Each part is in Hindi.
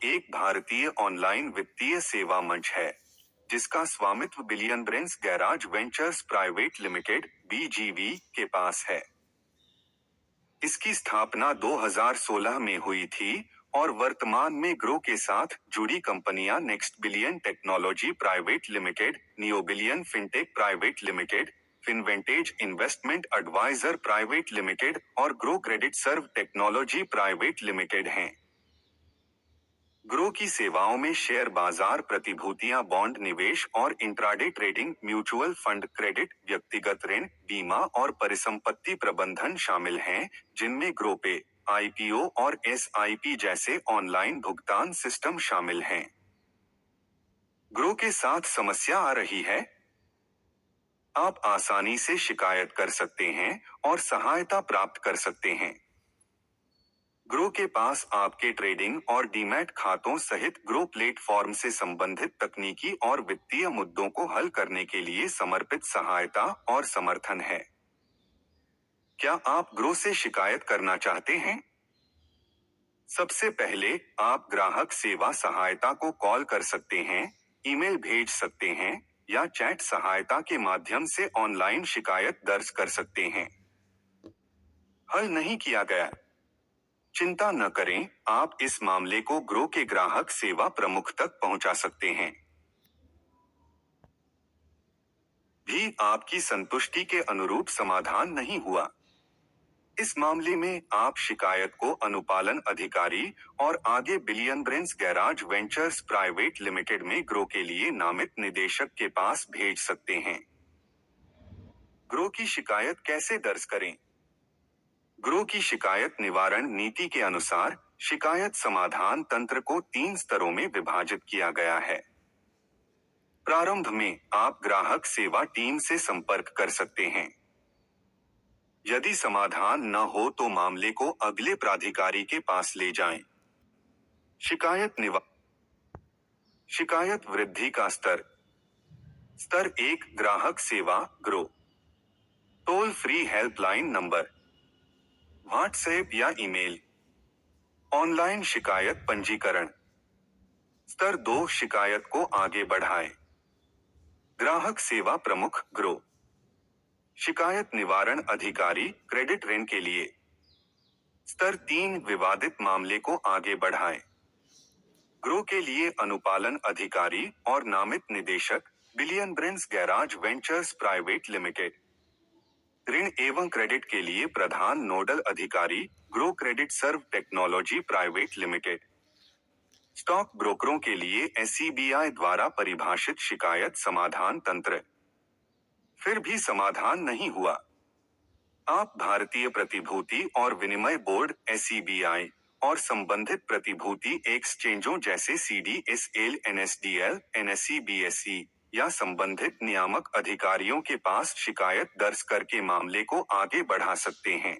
एक भारतीय ऑनलाइन वित्तीय सेवा मंच है जिसका स्वामित्व billion brains garage ventures private limited (BGV) के पास है। इसकी स्थापना 2016 में हुई थी और वर्तमान में ग्रो के साथ जुड़ी कंपनियां next billion technology private limited, neo billion fintech private limited, Finvantage investment adviser private limited और Groww credit serv technology private limited हैं। ग्रो की सेवाओं में शेयर बाजार, प्रतिभूतियां, बॉन्ड निवेश और intraday trading, mutual fund, credit, व्यक्तिगत ऋण, बीमा और परिसंपत्ति प्रबंधन शामिल हैं, जिनमें ग्रो पे, IPO और SIP जैसे ऑनलाइन भुगतान सिस्टम शामिल हैं। ग्रो के साथ समस्या आ रही है? आप आसानी से शिकायत कर सकते हैं और सहायता प्राप्त कर सकते हैं। ग्रो के पास आपके ट्रेडिंग और डीमैट खातों सहित ग्रो प्लेटफॉर्म से संबंधित तकनीकी और वित्तीय मुद्दों को हल करने के लिए समर्पित सहायता और समर्थन है। क्या आप ग्रो से शिकायत करना चाहते हैं? सबसे पहले आप ग्राहक सेवा सहायता को कॉल कर सकते हैं, ईमेल भेज सकते हैं या चैट सहायता के माध्यम से ऑनलाइन शिकायत दर्ज कर सकते हैं। हल नहीं किया गया? चिंता न करें, आप इस मामले को ग्रो के ग्राहक सेवा प्रमुख तक पहुंचा सकते हैं। भी आपकी संतुष्टि के अनुरूप समाधान नहीं हुआ। इस मामले में आप शिकायत को अनुपालन अधिकारी और आगे billion brains garage ventures private limited में ग्रो के लिए नामित निदेशक के पास भेज सकते हैं। ग्रो की शिकायत कैसे दर्ज करें? ग्रो की शिकायत निवारण नीति के अनुसार शिकायत समाधान तंत्र को 3 स्तरों में विभाजित किया गया है। प्रारंभ में आप ग्राहक सेवा टीम से संपर्क कर सकते हैं। यदि समाधान न हो तो मामले को अगले प्राधिकारी के पास ले जाएं। शिकायत वृद्धि का स्तर। स्तर 1 ग्राहक सेवा, grow. Toll free helpline number, WhatsApp या ईमेल। ऑनलाइन शिकायत पंजीकरण। स्तर 2 शिकायत को आगे बढ़ाएं। ग्राहक सेवा प्रमुख, ग्रो। शिकायत निवारण अधिकारी, क्रेडिट ऋण के लिए। स्तर 3 विवादित मामले को आगे बढ़ाएं। ग्रो के लिए अनुपालन अधिकारी और नामित निदेशक, billion brains garage ventures private limited. ऋण एवं क्रेडिट के लिए प्रधान नोडल अधिकारी, Groww credit serv technology private limited. Stock ब्रोकरों के लिए SEBI द्वारा परिभाषित शिकायत समाधान तंत्र। फिर भी समाधान नहीं हुआ। आप भारतीय प्रतिभूति और विनिमय बोर्ड SEBI और संबंधित प्रतिभूति एक्सचेंजों जैसे CDSL, NSDL, NSE, BSE या संबंधित नियामक अधिकारियों के पास शिकायत दर्ज करके मामले को आगे बढ़ा सकते हैं।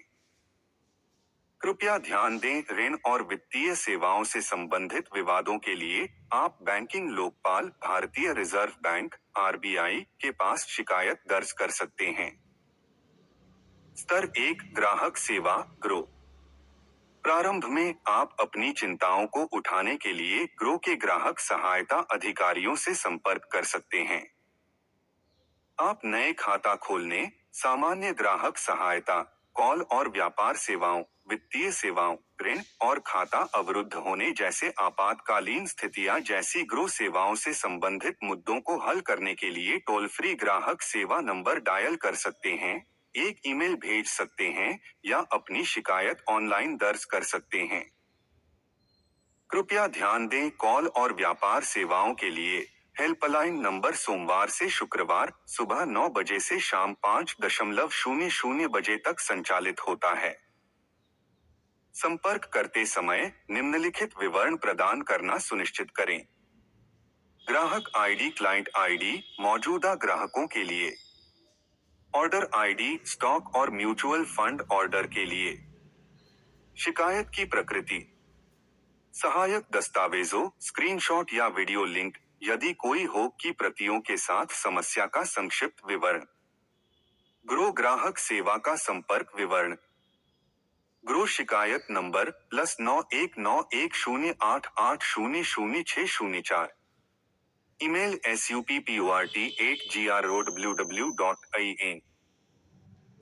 कृपया ध्यान दें, ऋण और वित्तीय सेवाओं से संबंधित विवादों के लिए आप बैंकिंग लोकपाल, भारतीय रिजर्व बैंक (RBI) के पास शिकायत दर्ज कर सकते हैं। स्तर 1 ग्राहक सेवा, ग्रो। प्रारंभ में आप अपनी चिंताओं को उठाने के लिए ग्रो के ग्राहक सहायता अधिकारियों से संपर्क कर सकते हैं। आप नए खाता खोलने, सामान्य ग्राहक सहायता, कॉल और व्यापार सेवाओं, वित्तीय सेवाओं, ऋण और खाता अवरुद्ध होने जैसे आपातकालीन स्थितियां जैसी ग्रो सेवाओं से संबंधित मुद्दों को हल करने के लिए टोल फ्री ग्राहक सेवा नंबर डायल कर सकते हैं, एक ईमेल भेज सकते हैं या अपनी शिकायत ऑनलाइन दर्ज कर सकते हैं। कृपया ध्यान दें, कॉल और व्यापार सेवाओं के लिए हेल्पलाइन नंबर सोमवार से शुक्रवार सुबह 9 बजे से शाम 5:00 बजे तक संचालित होता है। संपर्क करते समय निम्नलिखित विवरण प्रदान करना सुनिश्चित करें। ग्राहक आईडी, क्लाइंट आईडी, मौजूदा ग्राहकों के लिए। ऑर्डर आईडी, स्टॉक और म्यूचुअल फंड ऑर्डर के लिए। शिकायत की प्रकृति। सहायक दस्तावेजों, स्क्रीनशॉट या वीडियो लिंक, यदि कोई हो, की प्रतियों के साथ समस्या का संक्षिप्त विवरण। ग्रो ग्राहक सेवा का संपर्क विवरण। ग्रो शिकायत number +919108800604। Email support@groww.in।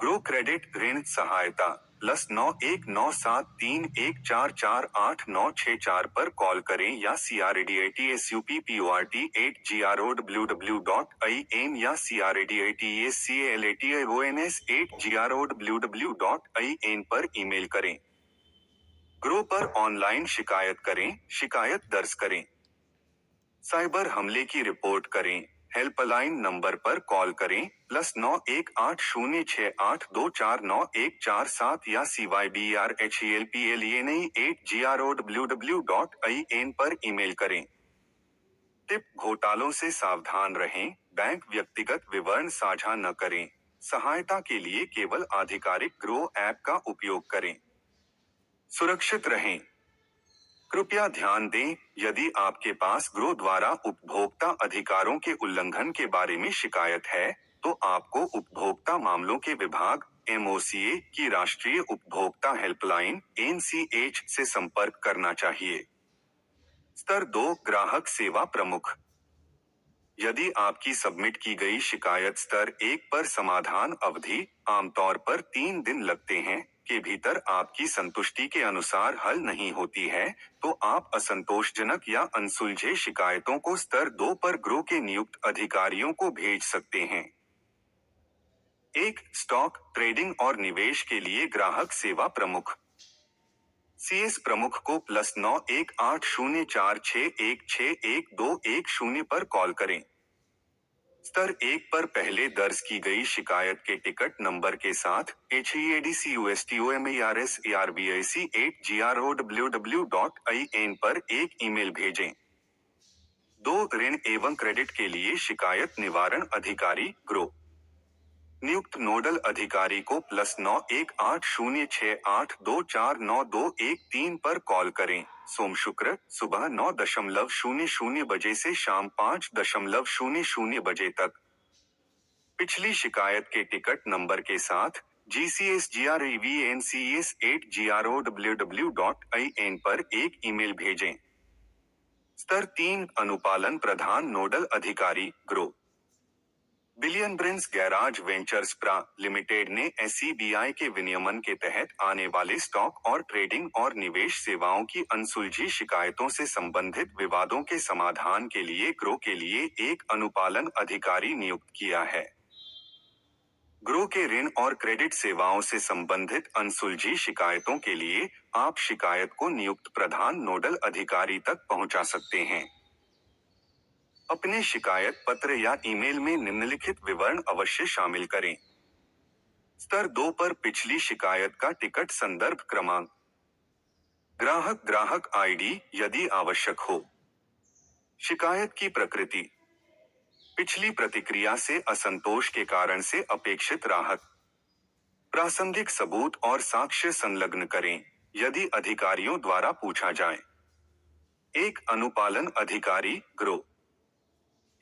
Grow credit ऋण सहायता +919731448964 पर कॉल करें या credit@groww.in या credit@growns@groww.in पर ईमेल करें। ग्रो पर ऑनलाइन शिकायत करें, शिकायत दर्ज करें। साइबर हमले की रिपोर्ट करें, हेल्पलाइन नंबर पर कॉल करें +918068249147 या cyberhelpline@groww.in पर ईमेल करें। टिप घोटालों से सावधान रहें, बैंक व्यक्तिगत विवरण साझा न करें। सहायता के लिए केवल आधिकारिक ग्रो ऐप का उपयोग करें। सुरक्षित रहें। कृपया ध्यान दें, यदि आपके पास ग्रो द्वारा उपभोक्ता अधिकारों के उल्लंघन के बारे में शिकायत है, तो आपको उपभोक्ता मामलों के विभाग MOCA की राष्ट्रीय उपभोक्ता हेल्पलाइन NCH से संपर्क करना चाहिए। स्तर 2 ग्राहक सेवा प्रमुख। यदि आपकी सबमिट की गई शिकायत स्तर 1 पर समाधान अवधि आमतौर पर 3 दिन लगते हैं के भीतर आपकी संतुष्टि के अनुसार हल नहीं होती है, तो आप असंतोषजनक या अनसुलझे शिकायतों को स्तर 2 पर ग्रो के नियुक्त अधिकारियों को भेज सकते हैं। 1 स्टॉक ट्रेडिंग और निवेश के लिए ग्राहक सेवा प्रमुख। CS प्रमुख को +918046161210 पर कॉल करें। स्तर 1 पर पहले दर्ज की गई शिकायत के टिकट नंबर के साथ HEADCUSTOMARSERBIC@groww.in पर एक ईमेल भेजें। 2 ऋण एवं क्रेडिट के लिए शिकायत निवारण अधिकारी ग्रो नियुक्त नोडल अधिकारी को +918068249213 पर कॉल करें। सोम शुक्र सुबह 9:00 बजे से शाम 5:00 बजे तक। पिछली शिकायत के टिकट नंबर के साथ GCSGREVNCS@groww.in पर एक ईमेल भेजें। स्तर 3 अनुपालन प्रधान नोडल अधिकारी grow billion Brienz garage ventures प्रा लिमिटेड ने SEBI के विनियमन के तहत आने वाले स्टॉक और ट्रेडिंग और निवेश सेवाओं की अनसुलझी शिकायतों से संबंधित विवादों के समाधान के लिए ग्रो के लिए एक अनुपालन अधिकारी नियुक्त किया है। ग्रो के ऋण और क्रेडिट सेवाओं से संबंधित अनसुलझी शिकायतों के लिए आप शिकायत को नियुक्त प्रधान नोडल अधिकारी तक पहुंचा सकते हैं। अपने शिकायत पत्र या ईमेल में निम्नलिखित विवरण अवश्य शामिल करें। स्तर 2 पर पिछली शिकायत का टिकट संदर्भ क्रमांक, ग्राहक ID यदि आवश्यक हो। शिकायत की प्रकृति, पिछली प्रतिक्रिया से असंतोष के कारण से अपेक्षित राहत। प्रासंगिक सबूत और साक्ष्य संलग्न करें, यदि अधिकारियों द्वारा पूछा जाए। एक अनुपालन अधिकारी ग्रो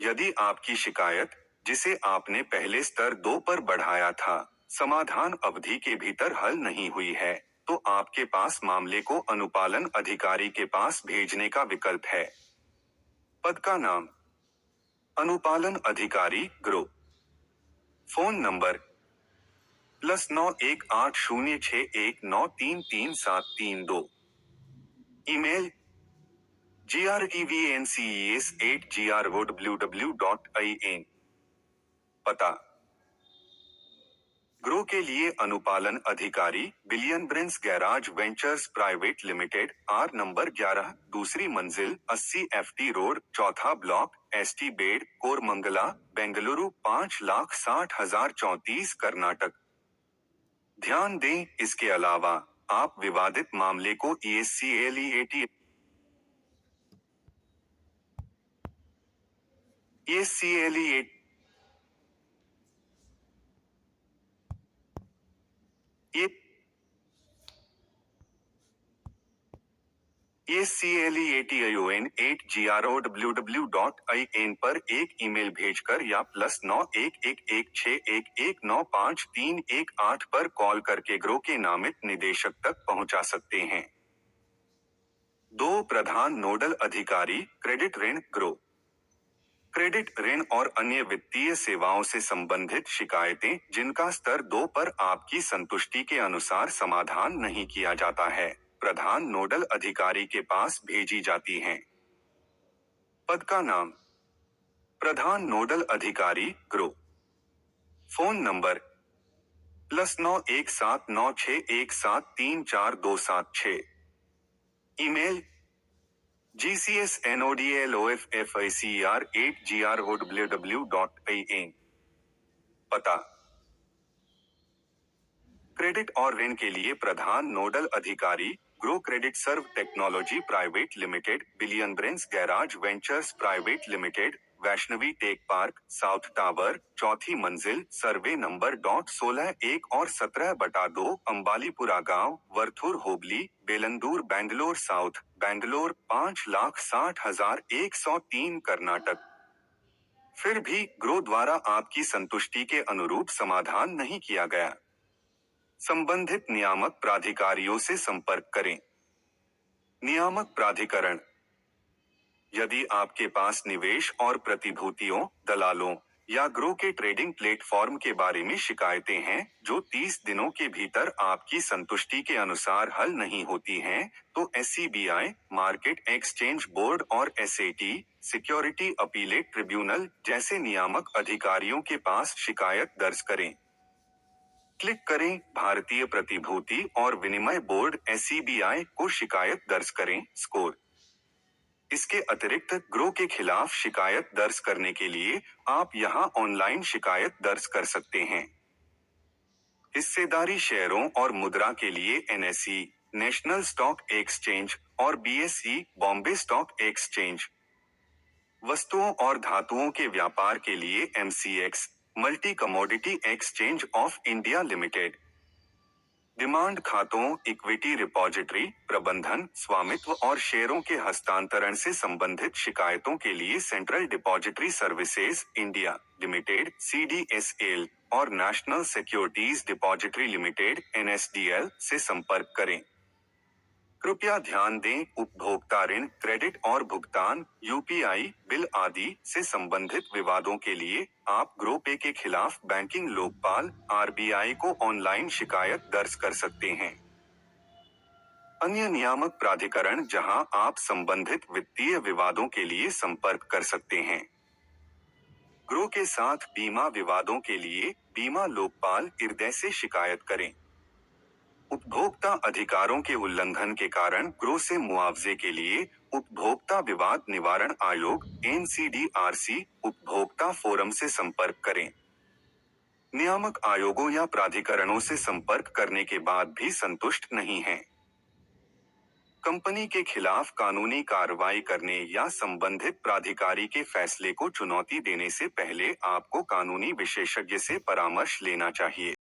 यदि आपकी शिकायत, जिसे आपने पहले स्तर 2 पर बढ़ाया था, समाधान अवधि के भीतर हल नहीं हुई है, तो आपके पास मामले को अनुपालन अधिकारी के पास भेजने का विकल्प है। पद का नाम, अनुपालन अधिकारी Groww. Phone number +918061933732। Email grevnces@groww.in। पता, ग्रो के लिए अनुपालन अधिकारी billion Brienz garage ventures private limited R number 11 दूसरी मंजिल 80 FT रोड चौथा block ST bed Koramangala Bengaluru 5,60,034 Karnataka. ध्यान दें, इसके अलावा आप विवादित मामले को ESCLEAT ACLEATION8GROWWW.IN पर एक ईमेल भेजकर या +911116195318 पर कॉल करके ग्रो के नामित निदेशक तक पहुंचा सकते हैं। 2 प्रधान नोडल अधिकारी क्रेडिट ऋण ग्रो। क्रेडिट ऋण और अन्य वित्तीय सेवाओं से संबंधित शिकायतें जिनका स्तर 2 पर आपकी संतुष्टि के अनुसार समाधान नहीं किया जाता है, प्रधान नोडल अधिकारी के पास भेजी जाती हैं। पद का नाम प्रधान नोडल अधिकारी Groww. Phone number +917961734276। Email gcsnodlofficer8growww.in। पता क्रेडिट और ऋण के लिए प्रधान नोडल अधिकारी Groww credit serv technology private limited, billion brains garage ventures private limited, Vaishnavi tech park, south tower, चौथी मंजिल, सर्वे नंबर .16 और 17/2, अंबालीपुरा गांव, वरथुर होबली, बेलंदूर, बैंगलोर साउथ, बैंगलोर 5,60,103 कर्नाटक। फिर भी ग्रो द्वारा आपकी संतुष्टि के अनुरूप समाधान नहीं किया गया। संबंधित नियामक प्राधिकारियों से संपर्क करें। नियामक प्राधिकरण। यदि आपके पास निवेश और प्रतिभूतियों, दलालों या ग्रो के ट्रेडिंग प्लेटफॉर्म के बारे में शिकायतें हैं जो 30 दिनों के भीतर आपकी संतुष्टि के अनुसार हल नहीं होती हैं, तो SEBI, मार्केट एक्सचेंज बोर्ड और SAT, सिक्योरिटी अपीलेट ट्रिब्यूनल जैसे नियामक अधिकारियों के पास शिकायत दर्ज करें। क्लिक करें भारतीय प्रतिभूति और विनिमय बोर्ड SEBI को शिकायत दर्ज करें स्कोर। इसके अतिरिक्त ग्रो के खिलाफ शिकायत दर्ज करने के लिए आप यहां ऑनलाइन शिकायत दर्ज कर सकते हैं। हिस्सेदारी शेयरों और मुद्रा के लिए NSE, नेशनल स्टॉक एक्सचेंज और BSE, बॉम्बे स्टॉक एक्सचेंज। वस्तुओं और धातुओं के व्यापार के लिए MCX, multi commodity exchange of India limited. Demand खातों, इक्विटी रिपॉजिटरी, प्रबंधन, स्वामित्व और शेयरों के हस्तांतरण से संबंधित शिकायतों के लिए central depository services India limited CDSL और national securities depository limited NSDL से संपर्क करें। कृपया ध्यान दें, उपभोक्ता ऋण, क्रेडिट और भुगतान, UPI, बिल आदि से संबंधित विवादों के लिए आप ग्रो पे के खिलाफ बैंकिंग लोकपाल RBI को ऑनलाइन शिकायत दर्ज कर सकते हैं। अन्य नियामक प्राधिकरण जहां आप संबंधित वित्तीय विवादों के लिए संपर्क कर सकते हैं। ग्रो के साथ बीमा विवादों के लिए बीमा लोकपाल IRDAI से शिकायत करें। उपभोक्ता अधिकारों के उल्लंघन के कारण ग्रो से मुआवजे के लिए उपभोक्ता विवाद निवारण आयोग NCDRC उपभोक्ता फोरम से संपर्क करें। नियामक आयोगों या प्राधिकरणों से संपर्क करने के बाद भी संतुष्ट नहीं हैं। कंपनी के खिलाफ कानूनी कार्रवाई करने या संबंधित प्राधिकारी के फैसले को चुनौती देने से पहले आपको कानूनी विशेषज्ञ से परामर्श लेना चाहिए।